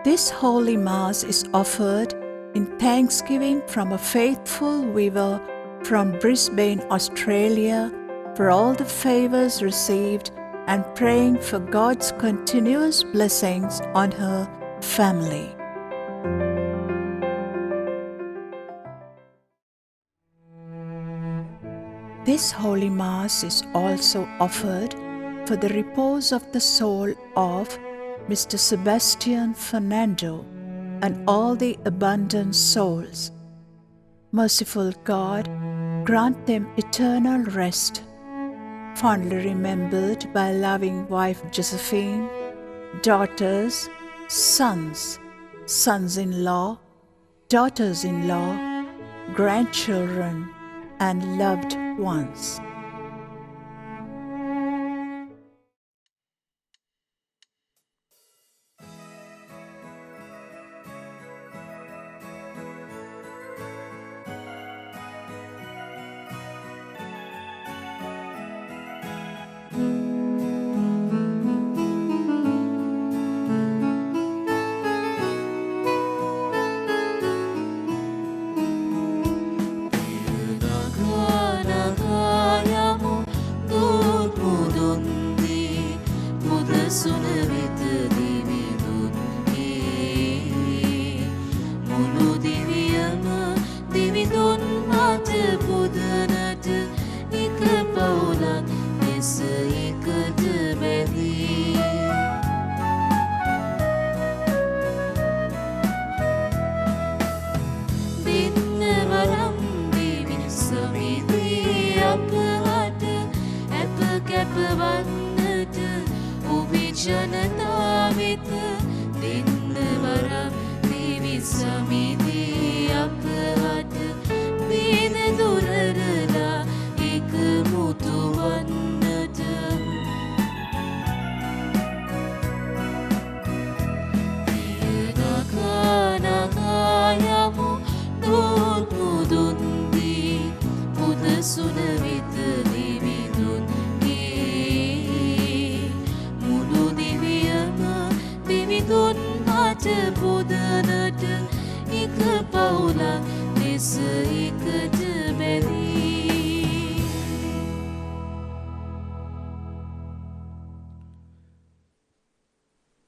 This Holy Mass is offered in thanksgiving from a faithful viewer from Brisbane, Australia, for all the favors received and praying for God's continuous blessings on her family. This Holy Mass is also offered for the repose of the soul of Mr. Sebastian Fernando and all the abundant souls. Merciful God, grant them eternal rest, fondly remembered by loving wife Josephine, daughters, sons, sons-in-law, daughters-in-law, grandchildren, and loved ones.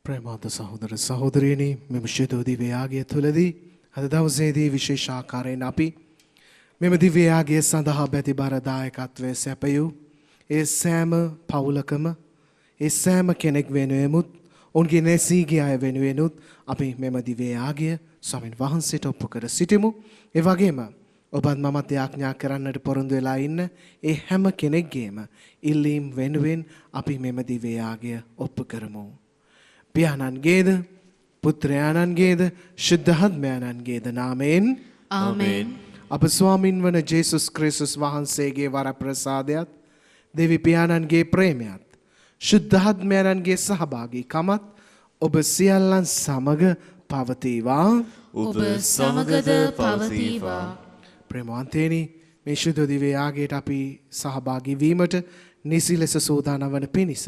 ප්‍රේමවන්ත සහෝදර සහෝදරියනි, මෙම ශීතල දිව්‍ය යාගය තුලදී අද දවසේදී විශේෂ ආකාරයෙන් අපි මෙම දිව්‍ය යාගය සඳහා බැතිබර දායකත්වයේ සැපයූ ඒ සෑම පවුලකම ඒ සෑම කෙනෙක් වෙනුවෙමුත් ඔවුන්ගේ නැසීගේ අය වෙනුවෙනුත් අපි මෙම දිව්‍ය යාගය ස්වාමින් වහන්සේට ඔප්පු කර සිටිමු. ඒ වගේම ඔබත් මමත් යාඥා කරන්නට පොරොන්දු වෙලා ඉන්න ඒ හැම කෙනෙක්ගේම ඉල්ලීම් වෙනුවෙන් අපි මෙම දිව්‍ය යාගය ඔප්පු කරමු. පියාණන්ගේද පුත්‍රයාණන්ගේද ශුද්ධාත්මයාණන්ගේද නාමයෙන් ආමේන්. අප ස්වාමින් වන ජේසුස් ක්‍රිස්තුස් වහන්සේගේ වරප්‍රසාදයත් දෙවි පියාණන්ගේ ප්‍රේමයත් ශුද්ධාත්මයාණන්ගේ සහභාගීකමත් ඔබ සියල්ලන් සමග පවතිවා. ඔබ සමගද පවතිවා. ප්‍රේමවන්තයනි, මේ ශුද්ධ දිව්‍ය යාගයට අපි සහභාගී වීමට නිසි ලෙස සූදානම් වන පිණිස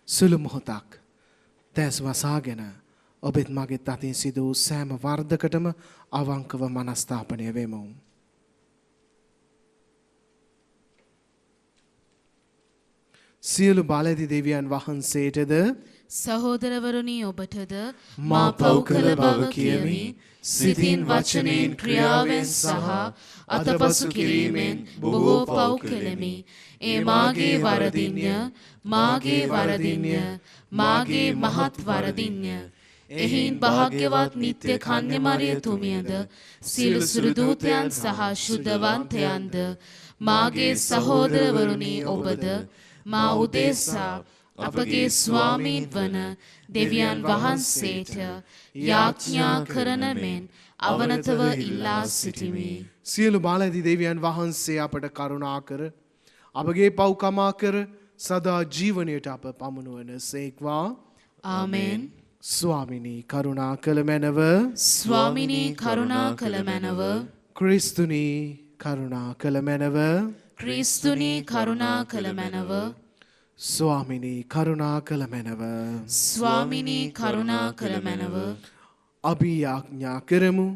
සුළු මොහොතක් දැස් වසාගෙන ඔබත් මගෙත් අතින් සිදු වූ සෑම වර්ධකටම අවංකව මනස්ථාපනය වෙමු. සියලු බලධි දෙවියන් වහන්සේටද සහෝදරවරුනි ඔබටද මා පව් කළ බව කියමි. සිතින් වචනයෙන් ක්‍රියාවෙන් සහ අතපසු කිරීමෙන් බොහෝ පව් කළෙමි. ඒ මාගේ වරදින්ය, මාගේ වරදින්ය, මාගේ මහත් වරදින්ය. එහින් භාග්‍යවත් නිත්‍ය කන්‍යමරිය තුමියද සියලු සුරදූතයන් සහ ශුද්ධවන්තයන්ද මාගේ සහෝදරවරුනි ඔබද මා උදෙසා අපගේ ස්වාමීන් වන දෙවියන් වහන්සේට යාඥා කරන මෙන් අවනතව ඉල්ලා සිටිමි. සියලු බලධි දෙවියන් වහන්සේ අපට කරුණා කර අපගේ පව් කමා කර සදා ජීවනයට අප පමුණුවන සේක්වා. ආමේන්. ස්වාමිනී කරුණා කළ මැනව, ස්වාමිනී කරුණා කළ මැනව, ක්‍රිස්තුනී කරුණා කළ මැනව, ක්‍රිස්තුනී කරුණා කළ මැනව, ස්වාමිනී කරුණා කළ මැනව, ස්වාමිනී කරුණා කළ මැනව, අභියාඥා කරමු.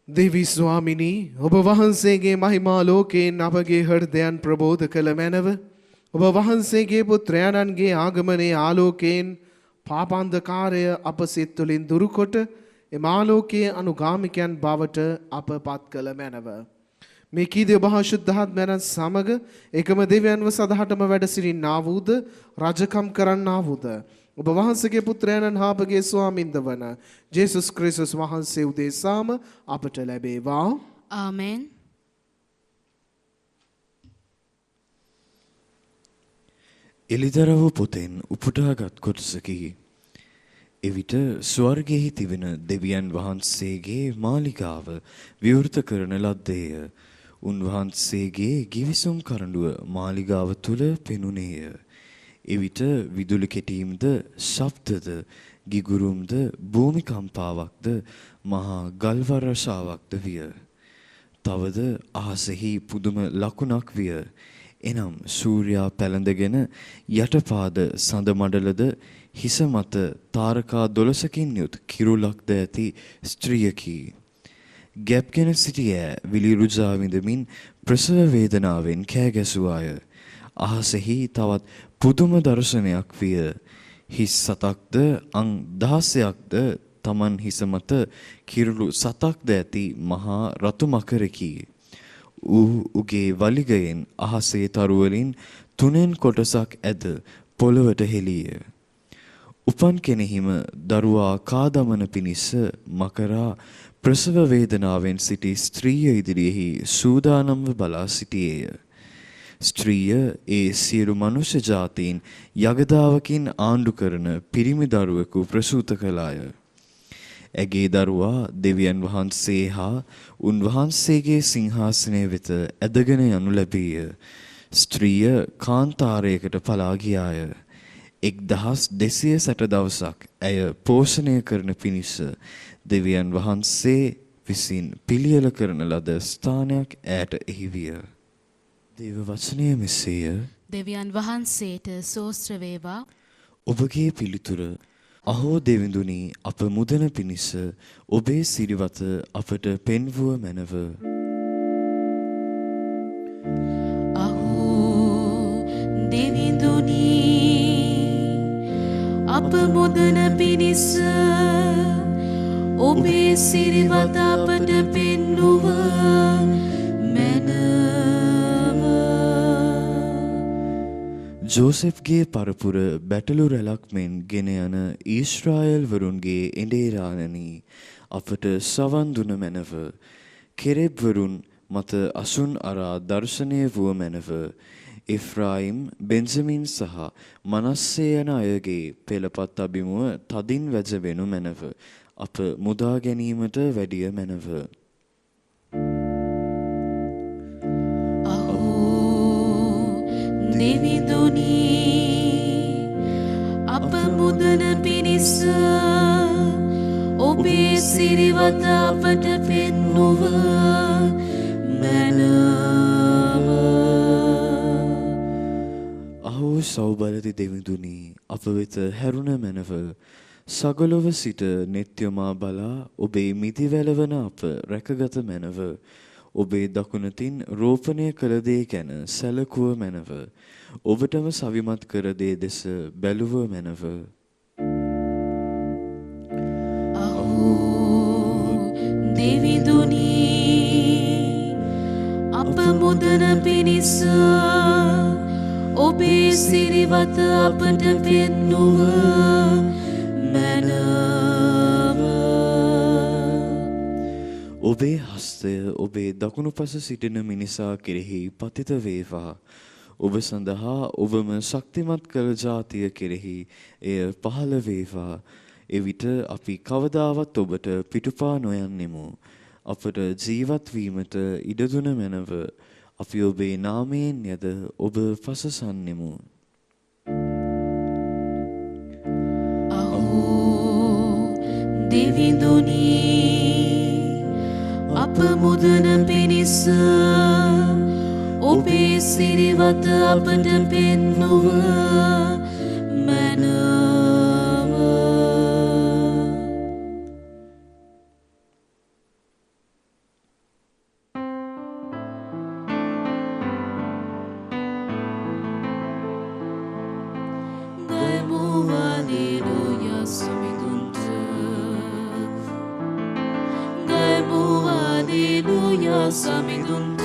දෙවි ස්වාමිනී ඔබ වහන්සේගේ මහිමා ලෝකයෙන් අපගේ හෘදයන් ප්‍රබෝධ කළ මැනව ඔබ වහන්සේගේ පුත්‍රයාණන්ගේ ආගමනයේ ආලෝකයෙන් පාපාන්ධකාරය අප සිත් තුළින් දුරුකොට එම ආලෝකයේ අනුගාමිකයන් බවට අප පත් කළ මැනව. මේ කීදේ ඔබ හා ශුද්ධාත්මයන් සමග එකම දෙවියන්ව සදහටම වැඩ සිටින්නා වූද රජකම් කරන්නා වූද ඔබ වහන්සේගේ පුත්‍රයන්න් හා අපගේ ස්වාමින්ද වන ජේසුස් ක්‍රිස්තුස් වහන්සේ උදෙසාම අපට ලැබේවා. ආමෙන්. එලිදරව් පොතෙන් උපුටාගත් කොටසකි. එවිට ස්වර්ගයෙහි තිබෙන දෙවියන් වහන්සේගේ මාලිගාව විවෘත කරන ලද්දේය. උන්වහන්සේගේ ගිවිසුම් කරඬුව මාලිගාව තුල පෙනුනේය. එවිට විදුලි කෙටීම්ද ශබ්දද ගිගුරුම්ද භූමිකම්පාවක්ද මහා ගල් වර්ෂාවක්ද විය. තවද අහසෙහි පුදුම ලකුණක් විය. එනම් සූර්යා පැලඳගෙන යටපාද සඳ මඩලද හිස මත තාරකා 12කින් යුත් කිරුලක්ද ඇති ස්ත්‍රියකි. ගැප්ගෙන සිටියේ විලිරුජා විඳමින් ප්‍රසව වේදනාවෙන් කෑ ගැසුවාය. අහසෙහි තවත් පුදුම දර්ශනයක් විය. හිස් සතක්ද අං 16ක්ද තමන් හිස මත කිරුළු සතක්ද ඇති මහා රතු මකරකි. උගේ වලිගයෙන් අහසේ තරුවලින් 3 කොටසක් ඇද පොළවට හෙළිය. උපන් කෙනෙහිම දරුවා කාදමන පිණිස මකරා ප්‍රසව වේදනාවෙන් සිටි ස්ත්‍රිය ඉදිරියෙහි සූදානම්ව බලා සිටියේය. ස්ත්‍රිය ඒ සියලු මනුෂ්‍ය ජාතීන් යගදාවකින් ආණ්ඩු කරන පිරිමි දරුවෙකු ප්‍රසූත කළාය. ඇගේ දරුවා දෙවියන් වහන්සේ හා උන්වහන්සේගේ සිංහාසනය වෙත ඇදගෙන යනු ලැබීය. ස්ත්‍රිය කාන්තාරයකට පලා ගියාය. 1260 දවසක් ඇය පෝෂණය කරන පිණිස දෙවියන් වහන්සේ විසින් පිළියෙල කරන ලද ස්ථානයක් ඈට එහි විය. දේව වචනය මෙසේය. දෙවියන් වහන්සේට සෝස්ත්‍ර වේවා. ඔබගේ පිළිතුර අහෝ දෙවිඳුනි අප මුදන පිණිස ඔබේ සිරිවත අපට පෙන්වුව මැනව. අහෝ දෙවිඳුනි අප මුදන පිණිස ඔබේ සිරිවත අපට පෙන්වුව මැනව. ජෝසෙෆ්ගේ පරපුර බැටළු රැලක් මෙන් ගෙන යන ඊශ්‍රායෙල් වරුන්ගේ එඬේරාණනි අපට සවන් දුන මැනව. කෙරෙබ් වරුන් මත අසුන් අරා දර්ශනය වූ මැනව. එෆ්‍රායිම් බෙන්ජමින් සහ මනස්සේ යන අයගේ පෙළපත් අභිමුව තදින් වැජවෙනු මැනව. අප මුදා ගැනීමට වැඩිය මැනව. දෙවිඳුනි අප මුදන පිණිස ඔබේ සිරිවත අපට පෙන්වුව මැනව. අහෝ සෞබලති දෙවිඳුනි අප වෙත හැරුණ මැනව. සගලොව සිට නෙත්‍යමා බලා ඔබේ මිදිවැලවන අප රැකගත මැනව. ඔබේ දකුණතින් රෝපණය කළ දේ ගැන සැලකුව මැනව. ඔබටම සවිමත් කර දේ දෙස බැලුව මැනව. අහෝ දෙවිඳුනි අප මුදන පිණිස ඔබේ සිරිවත අපට පෙන්වුව මැනව. ඔබේ හස්තය ඔබේ දකුණු පස සිටින මිනිසා කෙරෙහි පතිත වේවා. ඔබ සඳහා ඔබම ශක්තිමත් කළ ජාතිය කෙරෙහි එය පහළ වේවා. එවිට අපි කවදාවත් ඔබට පිටුපා නොයන්නෙමු. අපට ජීවත් වීමට ඉඩ දුන මැනව. අපි ඔබේ නාමයෙන් යද ඔබ පසසන්නෙමු. අහෝ දෙවිඳුනි අප මුදන පිණිස ඔබේ සිරිවත අපට පෙන්වුව මැනව. සමිඳුන්ට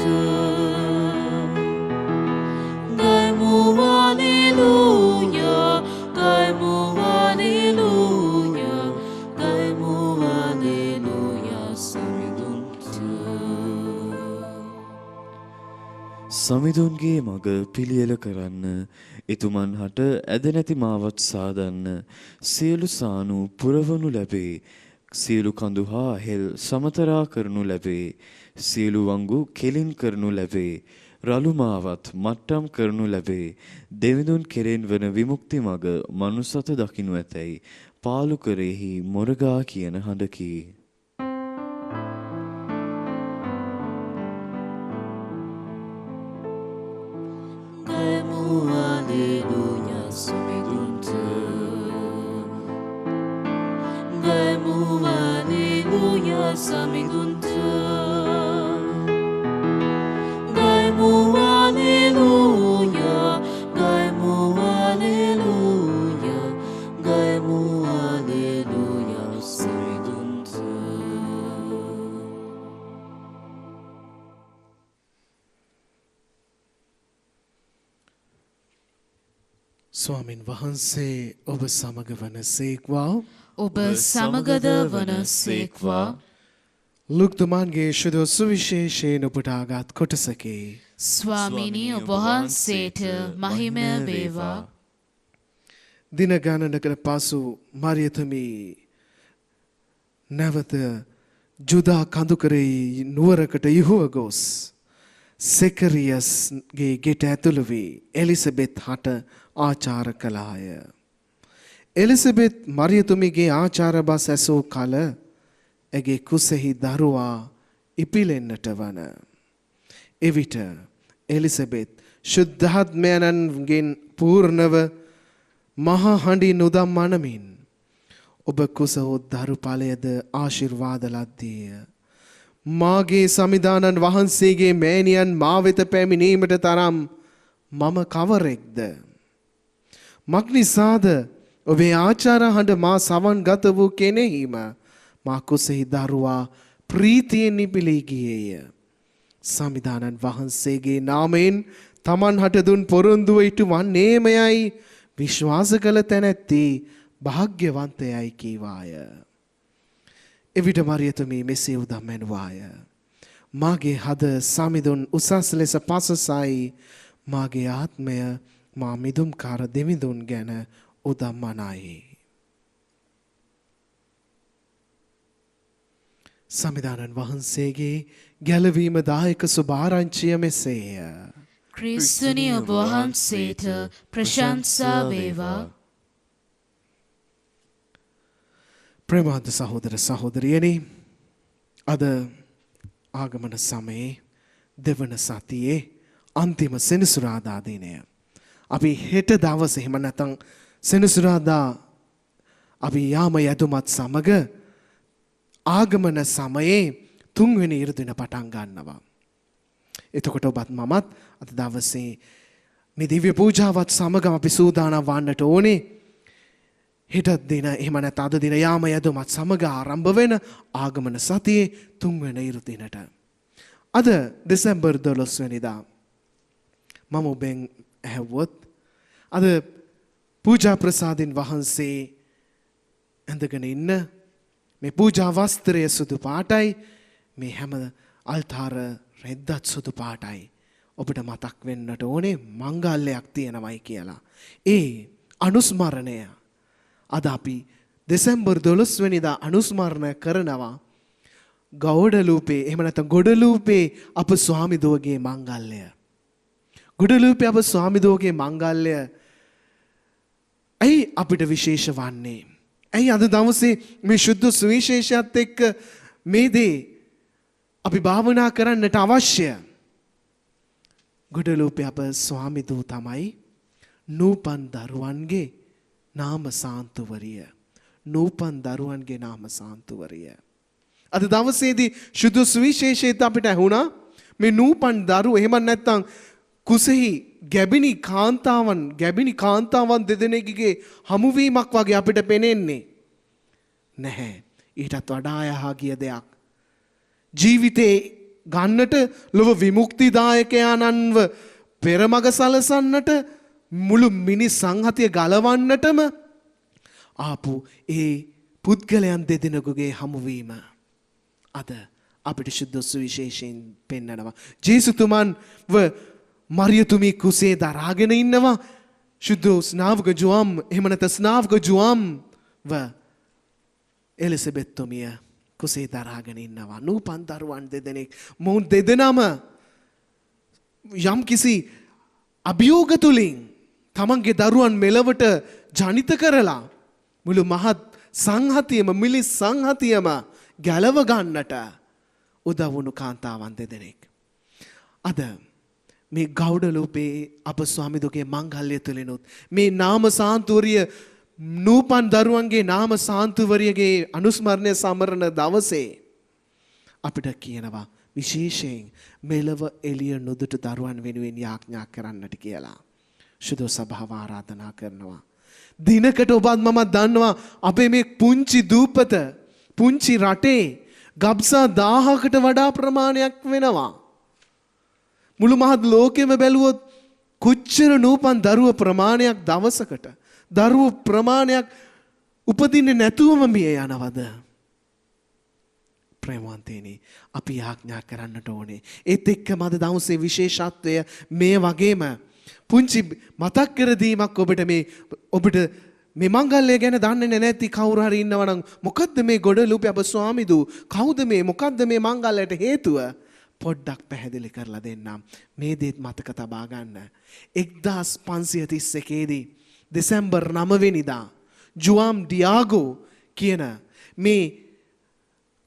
ගයමු හලෙලූයා ගයමු හලෙලූයා ගයමු හලෙලූයා සමිඳුන්ට සමිඳුන්ගේ මග පිළියෙල කරන්න එතුමන් හට ඇද නැති මාවත් සාදන්න සියලු සානු පුරවනු ලැබේ සියලු කඳු හා හෙල් සමතරා කරනු ලැබේ සියලු වංගු කෙලින් කරනු ලැබේ රළු මාවත් මට්ටම් කරනු ලැබේ දෙවිඳුන් කෙරෙන් වන විමුක්ති මග මනුසත දකින්නු ඇතැයි පාලු කරෙහි මොරගා කියන හඬකි ගයමු හලෙලූයා සමිඳුන්ට ගයමු හලෙලූයා සමිඳුන්ට ගයමු හලෙලූයා ගයමු හලෙලූයා ගයමු හලෙලූයා සමිඳුන්ට ස්වාමින් වහන්සේ ඔබ සමග වන සේක්වා ඔබ සමගද වන සේක්වා ලුක්තුමාන්ගේ ශුදෝ සුවිශේෂයෙන් උපුටාගත් කොටසකි ස්වාමිනී ඔබ වහන්සේට මහිමය වේවා දින ගණනකට පසු මරියතුමී නැවත ජුදා කඳුකරේ නුවරකට යුහුව ගොස් සෙකරියස්ගේ ගෙට ඇතුළු වී එලිසබෙත් හට ආචාර කළාය. එලිසබෙත් මරියතුමිගේ ආචාර බස් ඇසූ කල ඇගේ කුසෙහි දරුවා ඉපිලෙන්නට වන. එවිට එලිසබෙත් ශුද්ධාත්මයන්ගෙන් පූර්ණව මහා හඬින් උදම් මනමින් ඔබ කුස වූ දරු ඵලයද ආශිර්වාද ලද්දේය. මාගේ සමිදානන් වහන්සේගේ මෑණියන් මා වෙත පැමිණීමට තරම් මම කවරෙක්ද? මක්නිසාද ඔබේ ආචාර හඬ මා සවන් ගත වූ කෙනෙහිම මා කුසෙහි දරුවා ප්‍රීතියෙන් නිපිලී ගියේය. සමිදානන් වහන්සේගේ නාමයෙන් තමන් හට දුන් පොරොන්දුව ඉටු වන්නේමයයි විශ්වාස කළ තැනැත්ති භාග්‍යවන්තයයි කීවාය. එවිට මරියතුමී මෙසේ උදම් ඇනුවාය. මාගේ හද සමිඳුන් උසස් ලෙස පසසයි මාගේ ආත්මය මා මිදුම්කාර දෙවිඳුන් ගැන උදම් මනයි. සමිදානන් වහන්සේගේ ගැලවීම දායක සුභාරංචිය මෙසේය. ක්‍රිස්තුනි ඔබ වහන්සේට ප්‍රශංසා වේවා. ප්‍රේමාන්ත සහෝදර සහෝදරියනි, අද ආගමන සමයේ දෙවන සතියේ අන්තිම සෙනසුරාදා දිනය. අපි හෙට දවසේ එහෙම නැත්නම් සෙනසුරාදා අපි යාම යදුමත් සමග ආගමන සමයේ තුන්වෙනි ඉරදින පටන් ගන්නවා. එතකොට ඔබත් මමත් අද දවසේ මේ දිව්‍ය පූජාවත් සමග අපි සූදානම් වන්නට ඕනේ. හෙට දින එහෙම නැත්නම් අද දින යාම යදුමත් සමග ආරම්භ වෙන ආගමන සතියේ තුන්වෙනි ඉරදිනට. අද දෙසැම්බර් 12 වෙනිදා මම ඔබෙන් ඇහුවොත් අද පූජා ප්‍රසාදින් වහන්සේ ඇඳගෙන ඉන්න මේ පූජා වස්ත්‍රය සුදු පාටයි, මේ හැම අල්තාර රෙද්දත් සුදු පාටයි. ඔබට මතක් වෙන්නට ඕනේ මංගල්‍යයක් තියෙනවයි කියලා. ඒ අනුස්මරණය අද අපි දෙසැම්බර් 12 වෙනිදා අනුස්මරණය කරනවා. ගෞඩලූපේ එහෙම නැත්නම් ගොඩලූපේ අප ස්වාමිදෝගේ මංගල්‍යය. ගොඩලූපේ අප ස්වාමිදෝගේ මංගල්‍යය ඇයි අපිට විශේෂ වන්නේ? ඇයි අද දවසේ මේ ශුද්ධ සුවිශේෂයත් එක්ක මේ දේ අපි භාවනා කරන්නට අවශ්‍ය? ගොඩලූපේ අප ස්වාමිදෝ තමයි නූපන් දරුවන්ගේ නාම සාන්තුවරිය. නූපන් දරුවන්ගේ නාම සාන්තුවරිය. අද දවසේදී ශුද්ධ සුවිශේෂයත් අපිට ඇහුණා මේ නූපන් දරුවෝ එහෙම නැත්නම් කුසෙහි ගැබිනි කාන්තාවන් දෙදෙනෙකුගේ හමුවීමක් වගේ අපිට පෙනෙන්නේ නැහැ. ඊටත් වඩා යහා ගිය දෙයක්. ජීවිතේ ගන්නට ලොව විමුක්තිදායකයාණන්ව පෙරමග සලසන්නට මුළු මිනිස් සංහතිය ගලවන්නටම ආපු ඒ පුද්ගලයන් දෙදෙනෙකුගේ හමුවීම අද අපිට ශුද්ධ සුවිශේෂයෙන් පෙන්නනවා. ජේසුතුමන්ව මරියතුමී කුසේ දරාගෙන ඉන්නවා. ශුද්ධ ස්නාවක ජුවම් එහෙම නැත්නම් ස්නාවක ජුවම්ව එලිසබෙත්තුමිය කුසේ දරාගෙන ඉන්නවා. නූපන් දරුවන් දෙදෙනෙක් මොවුන් දෙදෙනාම යම් කිසි අභියෝග තුලින් තමන්ගේ දරුවන් මෙලවට ජනිත කරලා මුළු මහත් සංහතියම මිලිස් සංහතියම ගැලව ගන්නට උදව් වුණු කාන්තාවන් දෙදෙනෙක්. අද මේ ගෞඩලෝපේ අප ස්වාමිදුගේ මංගල්‍ය තුලිනුත් මේ නාම සාන්තුවරිය නූපන් දරුවන්ගේ නාම සාන්තුවරියගේ අනුස්මරණය සමරන දවසේ අපිට කියනවා විශේෂයෙන් මෙලව එළිය නොදුටු දරුවන් වෙනුවෙන් යාඥා කරන්නට කියලා. ශුද්ධ සභාව ආරාධනා කරනවා. දිනකට ඔබත් මමත් දන්නවා අපේ මේ පුංචි දූපත පුංචි රටේ ගබ්සා 1000කට වඩා ප්‍රමාණයක් වෙනවා. මුළු මහත් ලෝකෙම බැලුවොත් කොච්චර නූපන් දරුව ප්‍රමාණයක් දවසකට දරුව ප්‍රමාණයක් උපදින්නේ නැතුවම මිය යනවද? ප්‍රේමවන්තේනි අපි යාඥා කරන්නට ඕනේ. ඒත් එක්කම අද දවසේ විශේෂත්වය මේ වගේම පුංචි මතක් කර දීමක් ඔබට මේ මංගල්‍ය ගැන දන්නේ නැති කවුරු හරි ඉන්නවා නම් මොකද්ද මේ ගොඩලුපේ අප ස්වාමිදු කවුද මේ මොකද්ද මේ මංගල්‍යයට හේතුව පොඩ්ඩක් පැහැදිලි කරලා දෙන්නම්. මේ දේත් මතක තබා ගන්න. 1531 දී දෙසැම්බර් 9 වෙනිදා ජුවාම් ඩියාගෝ කියන මේ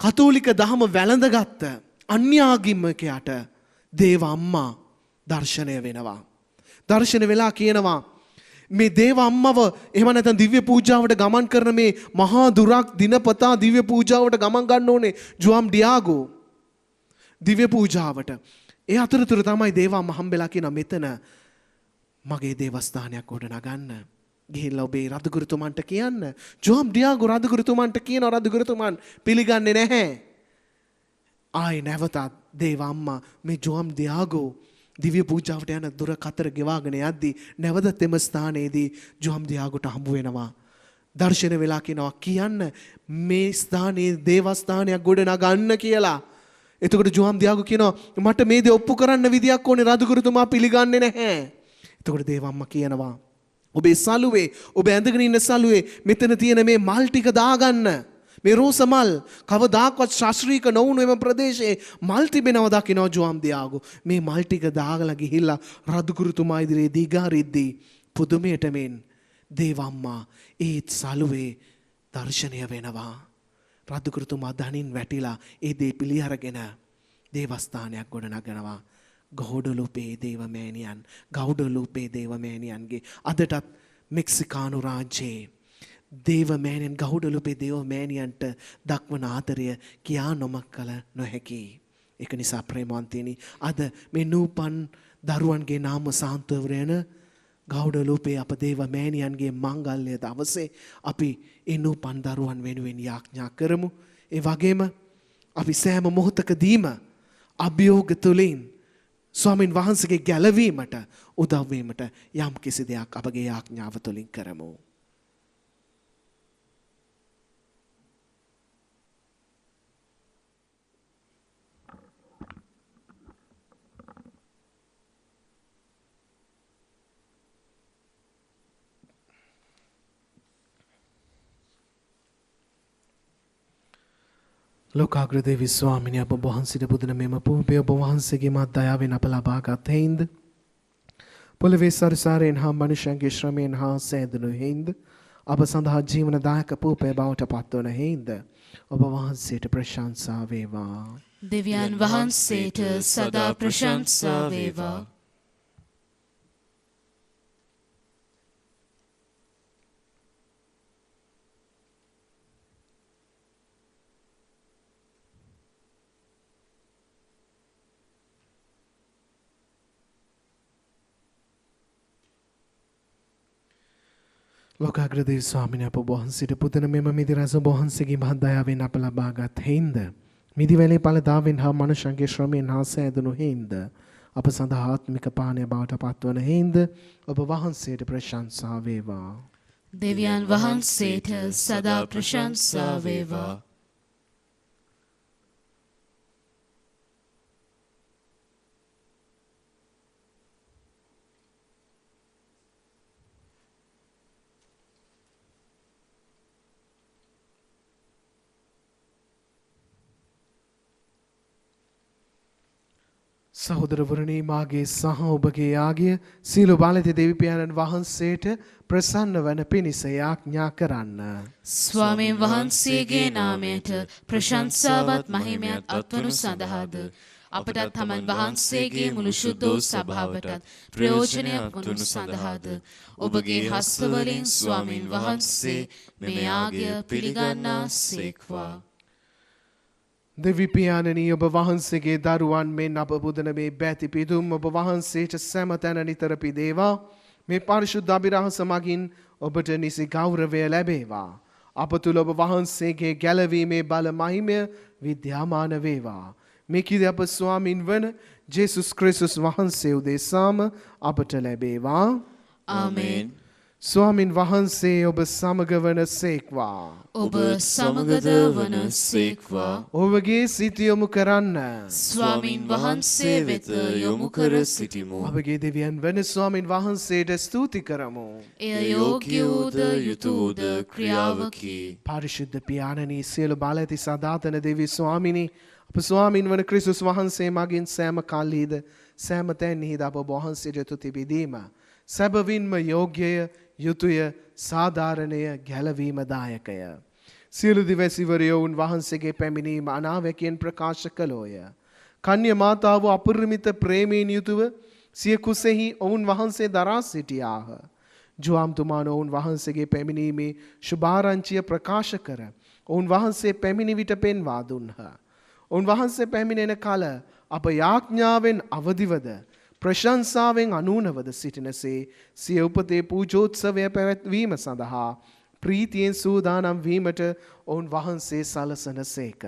කතෝලික දහම වැළඳගත්ත අන්‍යාගමිකයාට දේව අම්මා දර්ශනය වෙනවා. දර්ශන වෙලා කියනවා මේ දේව අම්මව එහෙම නැත්නම් දිව්‍ය පූජාවට ගමන් කරන මේ මහා දුරක් දිනපතා දිව්‍ය පූජාවට ගමන් ගන්න ඕනේ ජුවාම් ඩියාගෝ දිව්‍ය පූජාවට. ඒ අතරතුර තමයි දේව අම්මා හම්බෙලා කියන මෙතන මගේ දේවස්ථානයක් ගොඩනගන්න. ගිහිල්ලා ඔබේ රදගුරුතුමන්ට කියන්න. ජුවාම් ඩියාගෝ රදගුරුතුමන්ට කියන රදගුරුතුමන් පිළිගන්නේ නැහැ. ආයි නැවතත් දේව අම්මා මේ ජුවාම් ඩියාගෝ දිව්‍ය පූජාවට යන දුර කතර ගෙවාගෙන යද්දී නැවතත් එම ස්ථානයේදී ජුවාම් ඩියාගෝට හම්බ වෙනවා. දර්ශන වෙලා කියනවා කියන්න මේ ස්ථානයේ දේවස්ථානයක් ගොඩ නගන්න කියලා. එතකොට ජුවාම් ඩියාගෝ කියනවා මට මේ දේ ඔප්පු කරන්න විදියක් ඕනේ රදගුරුතුමා පිළිගන්නේ නැහැ. එතකොට දේව අම්මා කියනවා ඔබේ සලුවේ ඔබ ඇඳගෙන ඉන්න සලුවේ මෙතන තියෙන මේ මල් ටික දාගන්න. මේ රෝස මල් කවදාකවත් ශාස්ත්‍රීය නොවුණු එම ප්‍රදේශයේ මල් තිබෙනවා දකිනවා ජුවාම් ඩියාගෝ. මේ මල් ටික දාගලා ගිහිල්ලා රදගුරුතුමා ඉදිරියේ දීගාරිද්දී පුදුමයට මෙන් දේව අම්මා ඒත් සලුවේ දර්ශනය වෙනවා. රදගුරුතුමා ධනින් වැටිලා ඒ දේ පිළි අරගෙන දේවස්ථානයක් ගොඩනගනවා. ගෞඩලුපේ දේවමෑණියන් ගෞඩලුපේ දේවමෑණියන්ගේ අදටත් මෙක්සිකානු රාජ්‍යයේ දේවමෑණියන් ගෞඩලුපේ දේවමෑණියන්ට දක්වන ආදරය කියා නොමක් කල නොහැකි. ඒක නිසා ප්‍රේමවන්තයනි අද මේ නූපන් දරුවන්ගේ නාම සාන්තුවරයන ගෞඩලුපේ අප දේවමෑණියන්ගේ මංගල්‍ය දවසේ අපි ඒ නූපන් දරුවන් වෙනුවෙන් යාඥා කරමු. ඒ වගේම අපි සෑම මොහොතකදීම අභියෝග තුලින් ස්වාමින් වහන්සේගේ ගැලවීමට උදව් වීමට යම් කිසි දෙයක් අපගේ යාඥාව තුළින් කරමු. ලෝකාග්‍රදේවි ස්වාමිනී අප වහන්සේට පුදන මෙම පූපය ඔබ වහන්සේගේ මත් දයාවෙන් අප ලබාගත් හේින්ද පොළවේ සරසාරයෙන් හා මනුෂ්‍යයන්ගේ ශ්‍රමයෙන් හා සෑදුණු හේින්ද අප සඳහා ජීවනදායක පූපය බවට පත්වන හේින්ද ඔබ වහන්සේට ප්‍රශංසා වේවා. දෙවියන් වහන්සේට සදා ප්‍රශංසා වේවා. ලෝකාග්‍රදේව ස්වාමිනේ අප වහන්සේට පුදන මෙම මිදි රස වහන්සේගේ මහත් දයාවෙන් අප ලබාගත් හේින්ද මිදිවැලේ ඵලදාවෙන් හා මනුෂ්‍යන්ගේ ශ්‍රමයෙන් හා සෑදුණු හේන්ද අප සඳහා ආත්මික පානය බවට පත්වන හේන්ද ඔබ වහන්සේට ප්‍රශංසා වේවා. දෙවියන් වහන්සේට සදා ප්‍රශංසා වේවා. සහෝදරවරුනි මාගේ සහ ඔබගේ යාගය සීල බලති දෙවිපියාණන් වහන්සේට ප්‍රසන්න වන පිණිස යාඥා කරන්න. ස්වාමීන් වහන්සේගේ නාමයට ප්‍රශංසාවත් මහිමයත් අත්වනු සඳහාද අපටත් තමන් වහන්සේගේ මුළු ශුද්ධ සභාවටත් ප්‍රයෝජනයක් වනු සඳහාද ඔබගේ හස්තවලින් ස්වාමීන් වහන්සේ මේ යාගය පිළිගන්නා සේක්වා. දෙවිපියාණනි ඔබ වහන්සේගේ දරුවන් මෙන් අප පුදන මේ බැති පිදුම් ඔබ වහන්සේට සෑම තැන නිතර පිදේවා. මේ පරිශුද්ධ අභිරහස මගින් ඔබට නිසි ගෞරවය ලැබේවා. අප තුළ ඔබ වහන්සේගේ ගැලවීමේ බල මහිමය විද්‍යාමාන වේවා. මේ කිරි අප ස්වාමින් වන ජේසුස් ක්‍රිස්තුස් වහන්සේ උදෙසාම අපට ලැබේවා. ආමේන්. ස්වාමින් වහන්සේ ඔබ සමග වන සේක්වා. ඔබ සමගද වන සේක්වා. ඔබගේ සිත යොමු කරන්න. ස්වාමින් වහන්සේ වෙත යොමු කර සිටිමු. අපගේ දෙවියන් වන ස්වාමින් වහන්සේට ස්තුති කරමු. එය යෝග්‍ය වූද යුතු වූද ක්‍රියාවකි. පරිශුද්ධ පියාණනි සියලු බල ඇති සදාතන දෙවි ස්වාමිනි අප ස්වාමින් වන ක්‍රිස්තුස් වහන්සේ මගින් සෑම කල්හිද සෑම තැන්හිද අප වහන්සේට තුති බෙදීම සැබවින්ම යෝග්‍යය යුතුය සාධාරණය ගැලවීමදායකය. සියලු දිවැසිවරයෝ උන් වහන්සේගේ පැමිණීම අනාවැකියෙන් ප්‍රකාශ කළෝය. කන්‍ය මාතාව අපරිමිත ප්‍රේමයෙන් යුතුව සිය කුසෙහි ඔවුන් වහන්සේ දරා සිටියාහ. ජුවාම්තුමාන ඔවුන් වහන්සේගේ පැමිණීමේ ශුභාරංචිය ප්‍රකාශ කර ඔවුන් වහන්සේ පැමිණි විට පෙන්වා දුන්හ. ඔවුන් වහන්සේ පැමිණෙන කල අප යාඥාවෙන් අවදිවද ප්‍රශංසාවෙන් අනූනවද සිටිනසේ සිය උපතේ පූජෝත්සවය පැවැත්වීම සඳහා ප්‍රීතියෙන් සූදානම් වීමට ඔවුන් වහන්සේ සලසන සේක.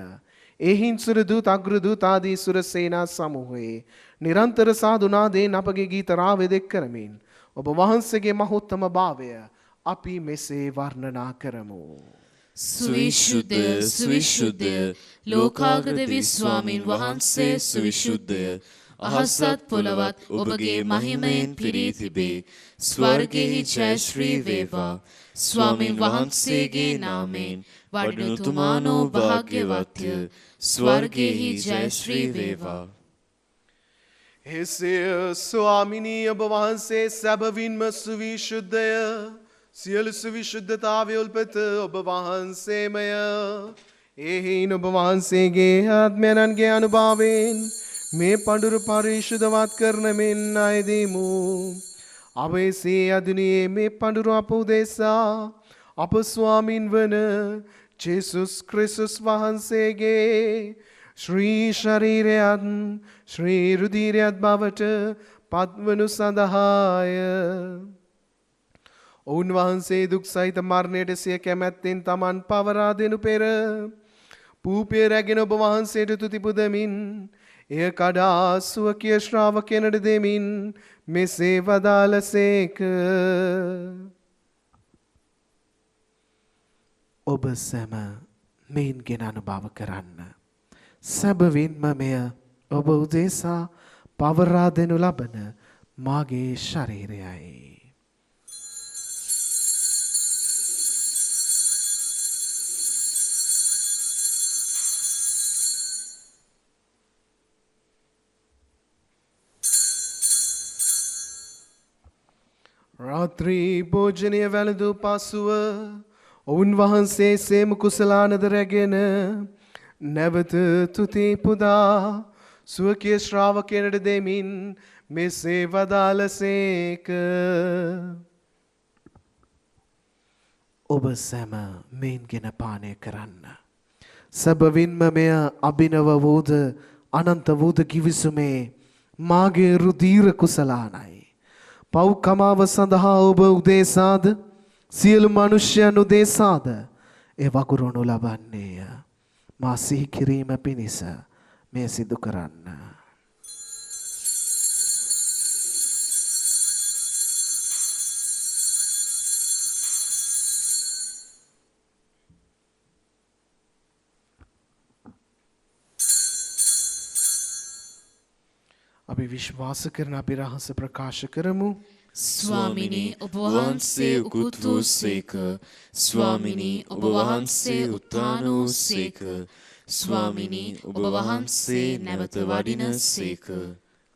එහින් සුරදූත අග්‍රදූත ආදී සුරසේනා සමූහයේ නිරන්තර සාදුනාදයෙන් අපගේ ගීත රාවේදෙක් කරමින් ඔබ වහන්සේගේ මහෝත්තම භාවය අපි මෙසේ වර්ණනා කරමු. සුවිශුද්ධ සුවිශුද්ධ ලෝකාග්‍ර දෙවි ස්වාමින් වහන්සේ සුවිශුද්ධ අහසත් පොළවත් ඔබගේ මහිමයෙන් පිරී තිබේ. ස්වර්ගෙහි ජයශ්‍රී වේවා. ස්වාමින් වහන්සේගේ නාමයෙන් වඩිනු තුමානෝ භාග්‍යවත්ය. ස්වර්ගෙහි ජයශ්‍රී වේවා. එසේ ස්වාමිනී ඔබ වහන්සේ සැබවින්ම සුවිශුද්ධය. සියලු සුවිශුද්ධතාවය උල්පත ඔබ වහන්සේමය. එහින් ඔබ වහන්සේගේ ආත්මයන්ගේ අනුභවයෙන් මේ පඬුරු පරිශුද්ධවත් කරන මෙන් අයදීමු. අවේසේ අදුනියේ මේ පඬුරු අප උදෙසා අප ස්වාමින් වන ජේසුස් ක්‍රිස්තුස් වහන්සේගේ ශ්‍රී ශරීරයත් ශ්‍රී රුධිරයත් බවට පත්වනු සඳහාය. ඔවුන් වහන්සේ දුක් සහිත මරණයට සිය කැමැත්තෙන් තමන් පවරා දෙනු පෙර පූපය රැගෙන ඔබ වහන්සේට තුති පුදමින් එය කඩා සුවකිය ශ්‍රාවකයනට දෙමින් මෙසේ වදාළසේක. ඔබ සැම මෙයින් ගෙන අනුභව කරන්න. සැබවින්ම මෙය ඔබ උදෙසා පවරා දෙනු ලබන මාගේ ශරීරයයි. රාත්‍රී භෝජනය වැළඳු පසුව ඔවුන් වහන්සේ සේම කුසලානද රැගෙන නැවත තුති පුදා සුවකිය ශ්‍රාවකයනට දෙමින් මෙසේ වදාළසේක. ඔබ සැම මෙයින් ගෙන පානය කරන්න. සැබවින්ම මෙය අභිනව වූද අනන්ත වූද කිවිසුමේ මාගේ රුධීර කුසලානයි. පව්කමාව සඳහා ඔබ උදෙසාද සියලු මනුෂ්‍යයන් උදෙසාද ඒ වගුරුණු ලබන්නේය. මා සිහි කිරීම පිණිස මේ සිදු කරන්න. අපි විශ්වාස කරන අපි රහස ප්‍රකාශ කරමු. ස්වාමිනී ඔබ වහන්සේ උකුත් වූසේක. ස්වාමිනී ඔබ වහන්සේ උත්ථාන වූසේක. ස්වාමිනී ඔබ වහන්සේ නැවත වඩිනසේක.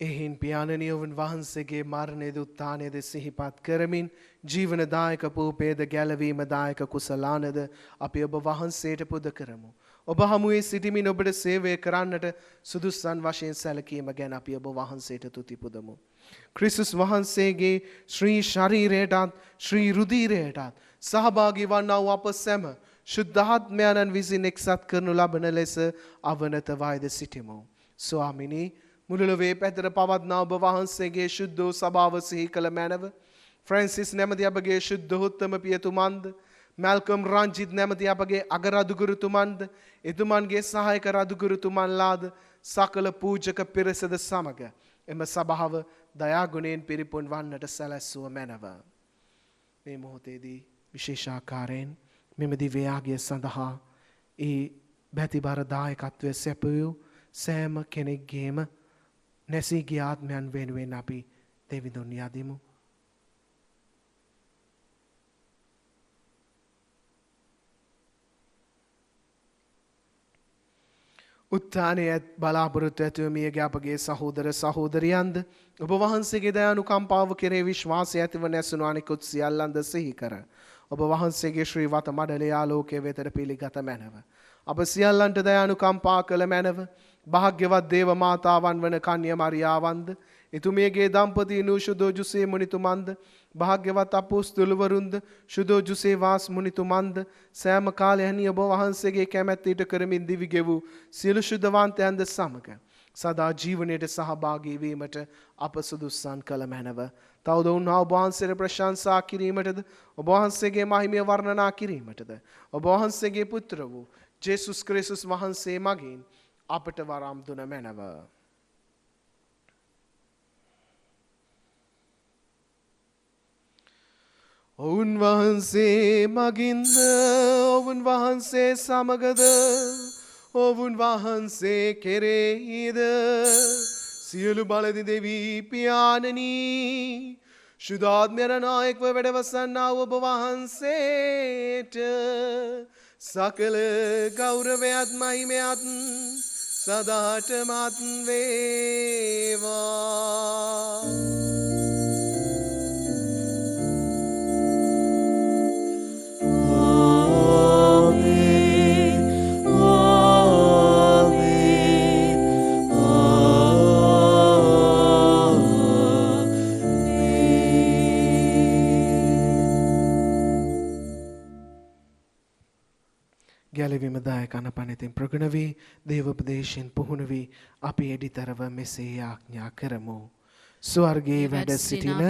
එහින් පියාණනි ඔවුන් වහන්සේගේ මරණයද උත්ථානයද සිහිපත් කරමින් ජීවනදායක පූපේද ගැලවීමදායක කුසලානද අපි ඔබ වහන්සේට පුද කරමු. ඔබ හමුවේ සිටිමින් ඔබට සේවය කරන්නට සුදුස්සන් වශයෙන් සැලකීම ගැන අපි ඔබ වහන්සේට තුති පුදමු. ක්‍රිස්තුස් වහන්සේගේ ශ්‍රී ශරීරයටත් ශ්‍රී රුධිරයටත් සහභාගී වන්නා වූ අප සැම ශුද්ධාත්මයන්න් විසින් එක්සත් කරනු ලබන ලෙස අවනත වයද සිටිමු. ස්වාමිනී මුළුලොවේ පැතර පවත්නා ඔබ වහන්සේගේ ශුද්ධ වූ සභාව සිහි කළ මැනව ෆ්‍රැන්සිස් නැමැති අපගේ ශුද්ධෝත්තම පියතුමන්ද මැල්කම් රංජිත් නැමැති අපගේ අගරදුගුරුතුමන්ද එතුමන්ගේ සහායක රදුගුරුතුමන්ලාද සකල පූජක පිරිසද සමග එම සභාව දයාගුණයෙන් පිරිපුන් වන්නට සැලැස්සුව මැනව. මේ මොහොතේදී විශේෂාකාරයෙන් මෙම දිව්‍යයාගය සඳහා ඒ බැතිබර දායකත්වය සැපයූ සෑම කෙනෙක්ගේම නැසී ගිය ආත්මයන් වෙනුවෙන් අපි දෙවිඳුන් යදිමු. උත්ථානයේ බලාපොරොත්තු ඇතුව මියගේ අපගේ සහෝදර සහෝදරියන්ද ඔබ වහන්සේගේ දයානුකම්පාව කෙරේ විශ්වාසය ඇතිව නැසුණු අනිකුත් සියල්ලන්ද සිහි කර ඔබ වහන්සේගේ ශ්‍රී වත මඩලේ ආලෝකයේ වෙතට පිළිගත මැනව. අප සියල්ලන්ට දයානුකම්පා කළ මැනව. භාග්‍යවත් දේව මාතාවන් වන කන්‍ය මරියාවන්ද එතුමියගේ දම්පතීනු ශුද්ධෝ ජුසේ මුනිතුමන්ද භාග්‍යවත් අපොස්තුලවරුන්ද ශුද්ධෝ ජුසේ වාස් මුනිතුමන්ද සෑම කාලයන්හි ඔබ වහන්සේගේ කැමැත්ත ඊට කරමින් දිවි ගෙවූ සියලු ශුද්ධවන්තයන්ද සමග සදා ජීවනයට සහභාගී වීමට අප සුදුස්සන් කළ මැනව. තවද උන්හා ඔබ වහන්සේට ප්‍රශංසා කිරීමටද ඔබ වහන්සේගේ මහිමය වර්ණනා කිරීමටද ඔබ වහන්සේගේ පුත්‍ර වූ ජේසුස් ක්‍රිස්තුස් වහන්සේ මගින් අපට වරම් දුන මැනව. ඔවුන් වහන්සේ මගින්ද ඔවුන් වහන්සේ සමගද ඔවුන් වහන්සේ කෙරෙහිද සියලු බලදි දෙවී පියාණනී ශුද්ධාත්මයන් නායකව වැඩවසන්නා ඔබ වහන්සේට සකල ගෞරවයත් මහිමයත් සදාටමත් වේවා. ගැලවීම දායක අනපනතින් ප්‍රගුණ වී දේවෝපදේශයෙන් පුහුණු වී අපි එඩිතරව මෙසේ ආඥා කරමු. ස්වර්ගයේ වැඩ සිටින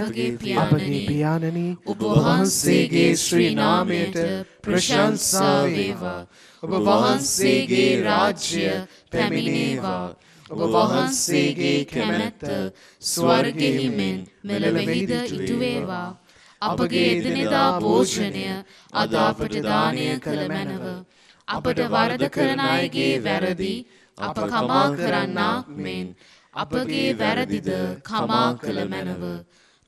අපගේ පියාණනි ඔබ වහන්සේගේ ශ්‍රී නාමයට ප්‍රශංසා වේවා. ඔබ වහන්සේගේ රාජ්‍ය පැමිණේවා. ඔබ වහන්සේගේ කැමැත්ත ස්වර්ගයෙහි මෙන් මෙලොවෙහිද ඉටු වේවා. අපගේ එදිනෙදා භෝජනය අද අපට දානය කළ මැනව. අපට වරද කරන අයගේ වැරදි අප කමා කරන්නාක් මෙන් අපගේ වැරදිද කමා කළ මැනව.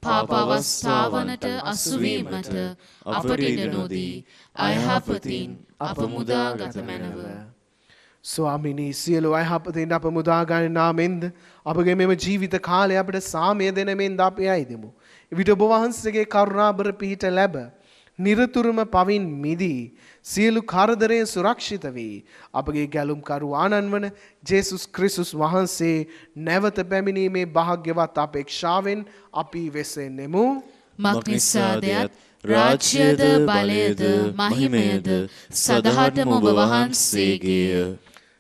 පාප අවස්ථාවනට අසුවීමට අපට ඉඩ නොදී අයහපතින් අප මුදාගත මැනව. ස්වාමිනී සියලු අයහපතින් අප මුදාගන්න නාමෙන්ද අපගේ මෙම ජීවිත කාලය අපට සාමය දෙන මෙන්ද අපි අයිදමු. විට ඔබ වහන්සේගේ කරුණාබර පිහිට ලැබ නිරතුරුම පවින් මිදී සියලු කරදරයෙන් සුරක්ෂිත වී අපගේ ගැලුම්කරු ආනන් වන ජේසුස් ක්‍රිස්තුස් වහන්සේ නැවත පැමිණීමේ භාග්‍යවත් අපේක්ෂාවෙන් අපි වෙසෙන්නෙමු. මක්නිසාදයත් රාජ්‍යද බලයද මහිමයද සදහටම ඔබ වහන්සේගේය.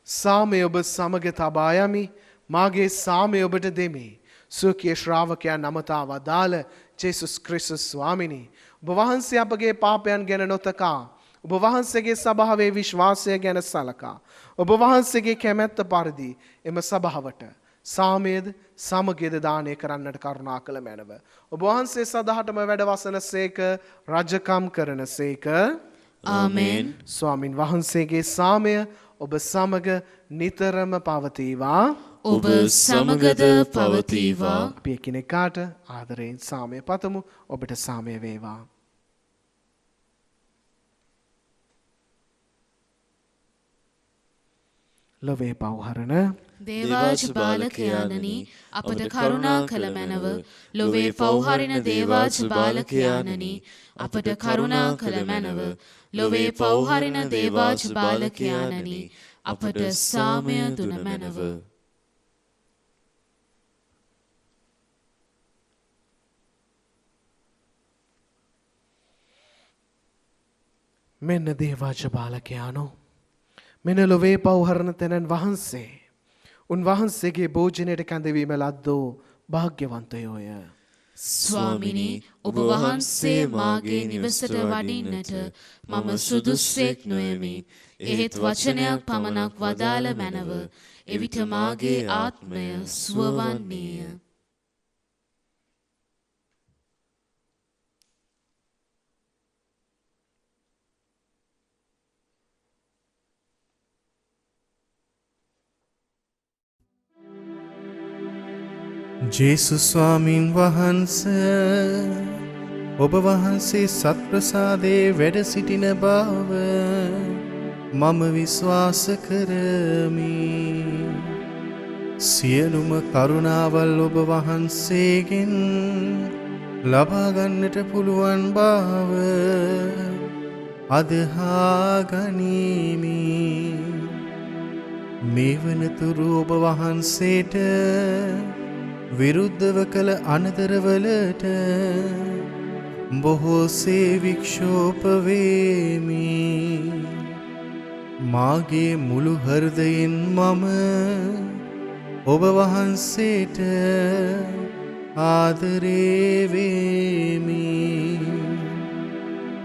සාමය ඔබ සමග තබා යමි. මාගේ සාමය ඔබට දෙමි. සුවකීය ශ්‍රාවකයන් නමතා වදාළ ජේසුස් ක්‍රිස්තුස් ස්වාමිනී ඔබ වහන්සේ අපගේ පාපයන් ගැන නොතකා ඔබ වහන්සේගේ සභාවේ විශ්වාසය ගැන සලකා ඔබ වහන්සේගේ කැමැත්ත පරිදි එම සභාවට සාමයේද සමගියද දානය කරන්නට කරුණා කළ මැනව. ඔබ වහන්සේ සදාටම වැඩවසන සේක රජකම් කරන සේක. ආමේන්. ස්වාමින් වහන්සේගේ සාමය ඔබ සමග නිතරම පවතිවා. ඔබ සමගද පවතිවා. අපි එකිනෙකාට ආදරයෙන් සාමය පතමු. ඔබට සාමය වේවා. ලොවේ පවහරණ දේවාජ බාලකයාණනි අපට කරුණා කළ මැනව. ලොවේ පවහරින දේවාජ බාලකයාණනි අපට කරුණා කළ මැනව. ලොවේ පවහරින දේවාජ බාලකයාණනි අපට සාමය දුන මැනව. මෙන්න දේවාජ බාලකයානෝ මෙන ලොවේ පවහරණ තැනන් වහන්සේ උන්වහන්සේගේ භෝජනයට කැඳවීම ලද්දෝ භාග්‍යවන්තයෝය. ස්වාමිනී ඔබ වහන්සේ මාගේ නිවසට වඩින්නට මම සුදුස්සෙක් නොයමි. එහෙත් වචනයක් පමණක් වදාළ මැනව. එවිට මාගේ ආත්මය සුවවන්නේය. ජේසුස් ස්වාමින් වහන්සේ ඔබ වහන්සේ සත්ප්‍රසාදයේ වැඩ සිටින බව මම විශ්වාස කරමි. සියලුම කරුණාවල් ඔබ වහන්සේගෙන් ලබා ගන්නට පුළුවන් බව අදහා ගනිමි. මේ වනතුරු ඔබ වහන්සේට විරුද්ධව කළ අනතරවලට බොහෝසේ වික්ෂෝප වේමි. මාගේ මුළු හෘදයෙන් මම ඔබ වහන්සේට ආදරේ වේමි.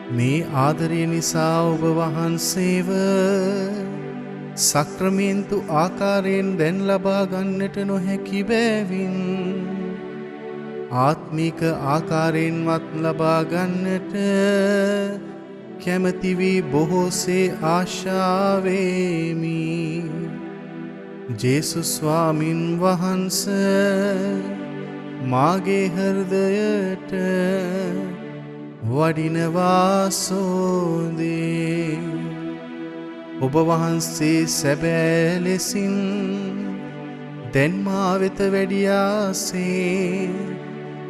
මේ ආදරය නිසා ඔබ වහන්සේව සක්‍රමේන්තු ආකාරයෙන් දැන් ලබා ගන්නට නොහැකි බැවින් ආත්මික ආකාරයෙන්වත් ලබා ගන්නට කැමැති වී බොහෝසේ ආශාවෙමි. ජේසුස් ස්වාමින් වහන්සේ මාගේ හෘදයට වඩිනවා සෝදේ. ඔබ වහන්සේ සැබෑ ලෙසින් දැන් මා වෙත වැඩියාසේ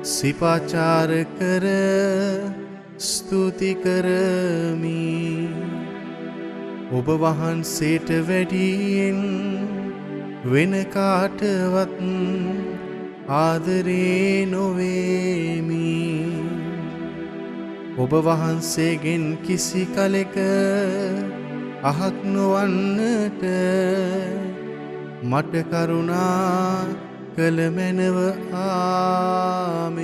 සිපාචාර කර ස්තුති කරමි. ඔබ වහන්සේට වැඩියෙන් වෙන කාටවත් ආදරේ නොවේමි. ඔබ වහන්සේගෙන් කිසි කලෙක අහක් නොවන්නට මට කරුණා කළ මැනව. ආමේන්.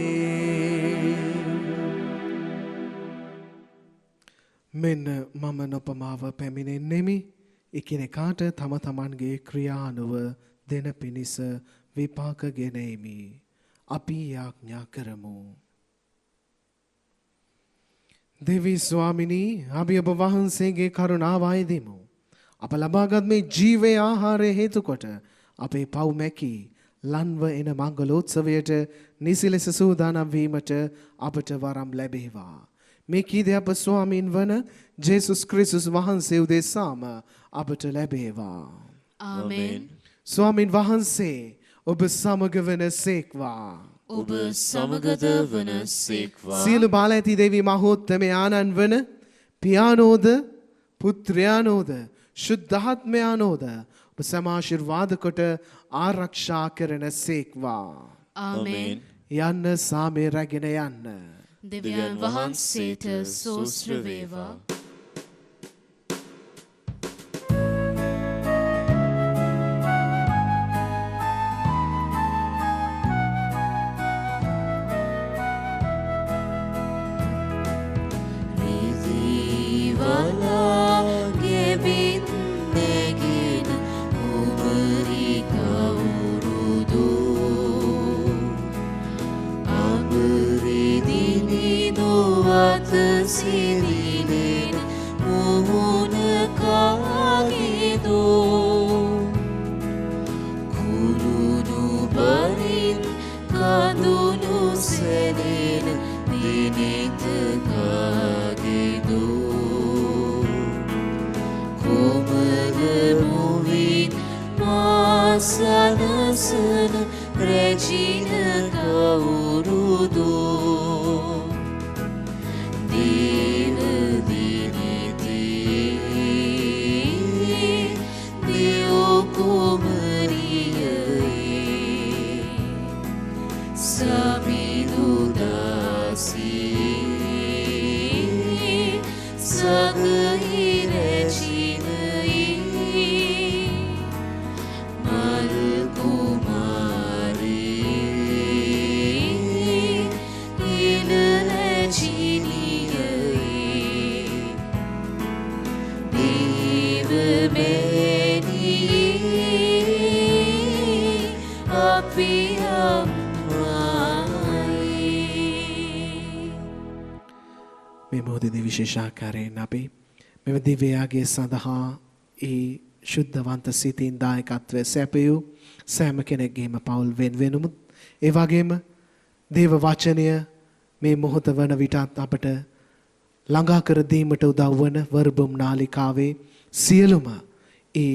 මෙන්න මම නොපමාව පැමිණෙන්නෙමි. එකිනෙකාට තම තමන්ගේ ක්‍රියානුව දෙන පිණිස විපාක ගෙනෙමි. අපි යාඥා කරමු. දෙවි ස්වාමිනී අපි ඔබ වහන්සේගේ කරුණාව අයදිමු. අප ලබාගත් මේ ජීවයේ ආහාරය හේතු කොට අපේ පව් මැකී ලන්ව එන මංගලෝත්සවයට නිසි ලෙස සූදානම් වීමට අපට වරම් ලැබේවා. මේ කීදේ අප ස්වාමීන් වන ජේසුස් ක්‍රිස්තුස් වහන්සේ උදෙසාම අපට ලැබේවා. ආමේන්. ස්වාමීන් වහන්සේ ඔබ සමග වන සේක්වා. ඔබ සමගද වන සේක්වා. සියලු බාල ඇති දෙවි මහෝත්තමයාණන් වන පියානෝද පුත්‍රයානෝද ශුද්ධාත්මයානෝද ඔබ සමාශිර්වාද කොට ආරක්ෂා කරන සේක්වා. ආමේන්. යන්න සාමය රැගෙන යන්න. දෙවියන් වහන්සේට සෝස්ත්‍ර වේවා. Wala සනසන රැජින කවුරුදු දේව දිනිති දෙව් කුමරියයි සමිඳුදාසී සගයි රැජිනයි මල් කුමාරී ඉල රැජිනියයි දේව මෑණියේ අපි මේ මොහොතේදී විශේෂාකාරයෙන් අපි මෙම දිව්‍යයාගේ සඳහා ඒ ශුද්ධවන්ත සිතින් දායකත්වය සැපයූ සෑම කෙනෙක්ගේම පවුල් වෙනුමුත් ඒ වගේම දේව වචනය මේ මොහොත වන විටත් අපට ළඟා කර දීමට උදව් වන වර්බම් නාලිකාවේ සියලුම ඒ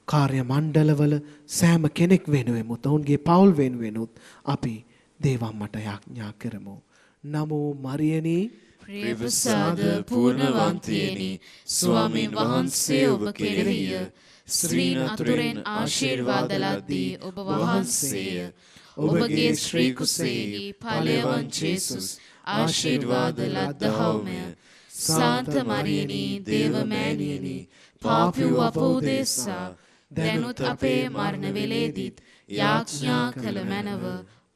කාර්ය මණ්ඩලවල සෑම කෙනෙක් වෙනුවෙමුත් ඔවුන්ගේ පවුල් වෙනුවෙනුත් අපි දේවම්මට යාඥා කරමු. නමෝ මරියනී ප්‍රේමසාද පූර්ණවන්තියනි ස්වාමීන් වහන්සේ ඔබ කෙරෙහිය ස්ත්‍රීන් අතුරෙන් ආශිර්වාද ලද්දී ඔබ වහන්සේය ඔබගේ ශ්‍රී කුසෙහි ඵලයවන් ජේසුස් ආශිර්වාද ලද්දහවුමය සාන්ත මරියනි දේව මෑණියනි පාපී අප උදෙසා දැනුත් අපේ මරණ වේලේදීත් යාඥා කළ මැනව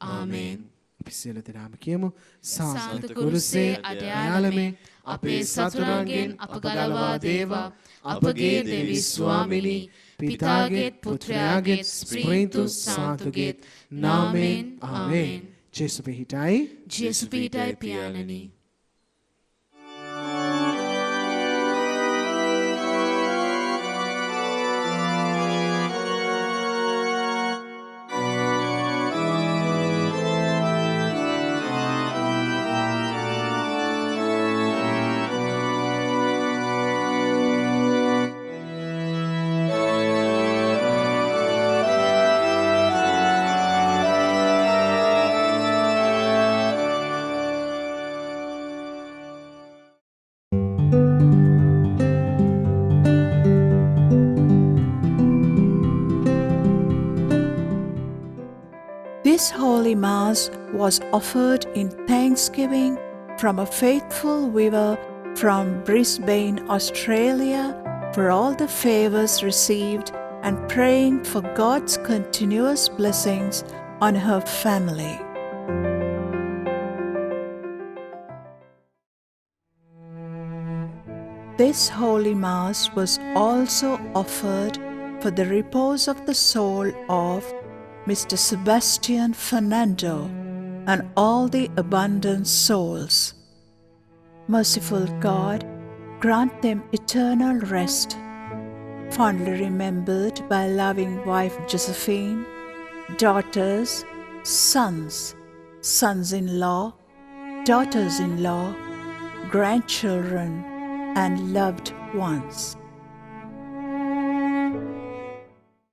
ආමේන්. අපි සියලු දෙනාම කියමු. සාන්ත කුරුසේ අධ්‍යාලමේ අපේ සතුරන්ගෙන් අප ගලවා දේවා අපගේ දෙවි ස්වාමිනී පිතාගේත් පුත්‍රයාගේත් ස්ප්‍රීතු සාන්තුගේත් නාමයෙන් ආමේන්. ජේසු පිහිටයි. ජේසු පිහිටයි පියාණනි. This Holy Mass was offered in thanksgiving from a faithful viewer from Brisbane, Australia, for all the favors received and praying for God's continuous blessings on her family. This Holy Mass was also offered for the repose of the soul of Mr. Sebastian Fernando and all the abundant souls. Merciful God, grant them eternal rest, fondly remembered by loving wife Josephine, daughters, sons, sons-in-law, daughters-in-law, grandchildren, and loved ones.